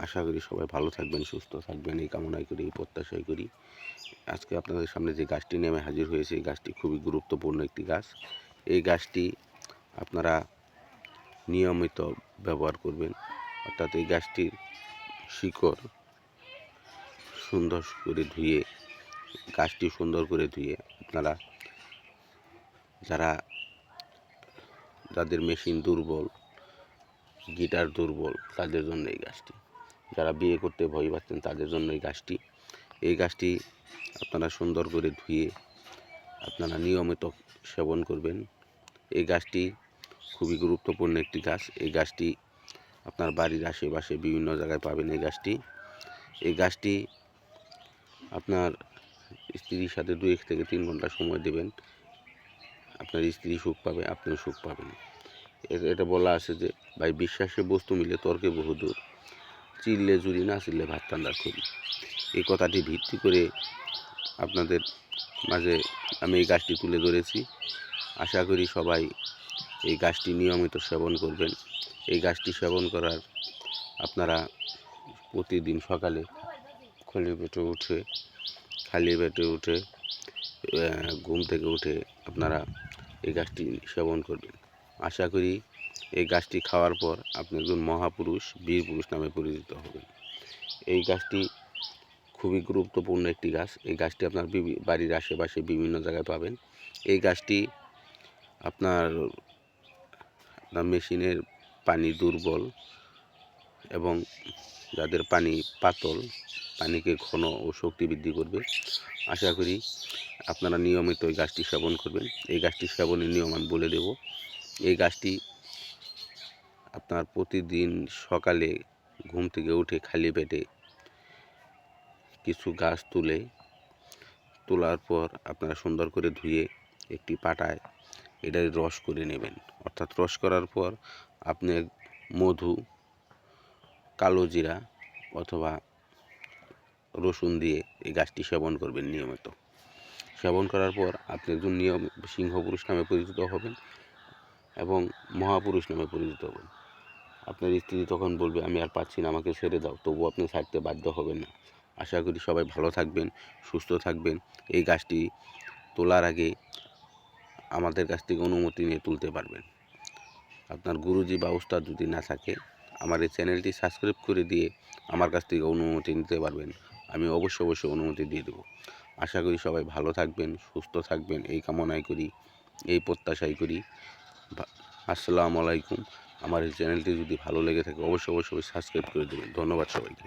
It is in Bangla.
আশা করি সবাই ভালো থাকবেন, সুস্থ থাকবেন, এই কামনাই করি, এই প্রত্যাশাই করি। আজকে আপনাদের সামনে যে গাছটি নিয়ে আমি হাজির হয়েছি, এই গাছটি খুবই গুরুত্বপূর্ণ একটি গাছ। এই গাছটি আপনারা নিয়মিত ব্যবহার করবেন, অর্থাৎ এই গাছটির শিকড় সুন্দর করে ধুয়ে, গাছটি সুন্দর করে ধুয়ে আপনারা যাদের মেশিন দুর্বল, গিটার দুর্বল, তাদের জন্য এই গাছটি। যারা বিয়ে করতে ভয় পাচ্ছেন তাদের জন্য এই গাছটি আপনারা সুন্দর করে ধুয়ে আপনারা নিয়মিত সেবন করবেন। এই গাছটি খুবই গুরুত্বপূর্ণ একটি গাছ। এই গাছটি আপনার বাড়ির আশেপাশে বিভিন্ন জায়গায় পাবেন। এই গাছটি আপনার স্ত্রীর সাথে 2 থেকে 3 ঘন্টা সময় দেবেন, আপনার স্ত্রী সুখ পাবে, আপনিও সুখ পাবেন। এটা বলা আছে যে, ভাই বিশ্বাসে বস্তু মিলে তর্কে বহুদূর, চিল্লে জুড়ি না চিল্লে ভাত ঠান্ডা করি। এই কথাটি ভিত্তি করে আপনাদের মাঝে আমি এই গাছটি তুলে ধরেছি। আশা করি সবাই এই গাছটি নিয়মিত সেবন করবেন। এই গাছটি সেবন করার আপনারা প্রতিদিন সকালে খালি পেটে উঠে ঘুম থেকে উঠে আপনারা এই গাছটি সেবন করবেন। আশা করি এই গাছটি খাওয়ার পর আপনি একজন মহাপুরুষ, বীর পুরুষ নামে পরিচিত হবেন। এই গাছটি খুবই গুরুত্বপূর্ণ একটি গাছ। এই গাছটি আপনার বাড়ির আশেপাশে বিভিন্ন জায়গায় পাবেন। এই গাছটি আপনার মেশিনের পানি দুর্বল এবং যাদের পানি পাতল, পানিকে ঘন ও শক্তি বৃদ্ধি করবে। আশা করি আপনারা নিয়মিত এই গাছটি সেবন করবেন। এই গাছটি সেবনের নিয়ম আমি বলে দেব। এই গাছটি আপনার প্রতিদিন সকালে ঘুম থেকে উঠে খালি পেটে কিছু গাছ তোলার পর আপনারা সুন্দর করে ধুয়ে একটি পাটায় এটার রস করে নেবেন। অর্থাৎ রস করার পর আপনি মধু, কালো জিরা অথবা রসুন দিয়ে এই গাছটি সেবন করবেন নিয়মিত। সেবন করার পর আপনি একজন সিংহপুরুষ নামে পরিচিত হবেন এবং মহাপুরুষ নামে পরিচিত হবেন। আপনার স্ত্রী তখন বলবে, আমি আর পাচ্ছি না, আমাকে ছেড়ে দাও, তবুও আপনি ছাড়তে বাধ্য হবেন না। আশা করি সবাই ভালো থাকবেন, সুস্থ থাকবেন। এই গাছটি তোলার আগে আমাদের কাছ থেকে অনুমতি নিয়ে তুলতে পারবেন। আপনার গুরুজি বা উস্তাদ যদি না থাকে, আমার এই চ্যানেলটি সাবস্ক্রাইব করে দিয়ে আমার কাছ থেকে অনুমতি নিতে পারবেন। আমি অবশ্যই অনুমতি দিয়ে দেবো। আশা করি সবাই ভালো থাকবেন, সুস্থ থাকবেন, এই কামনাই করি, এই প্রত্যাশাই করি। আসসালামু আলাইকুম। আমার এই চ্যানেলটি যদি ভালো লেগে থাকে অবশ্যই সাবস্ক্রাইব করে দেবেন। ধন্যবাদ সবাইকে।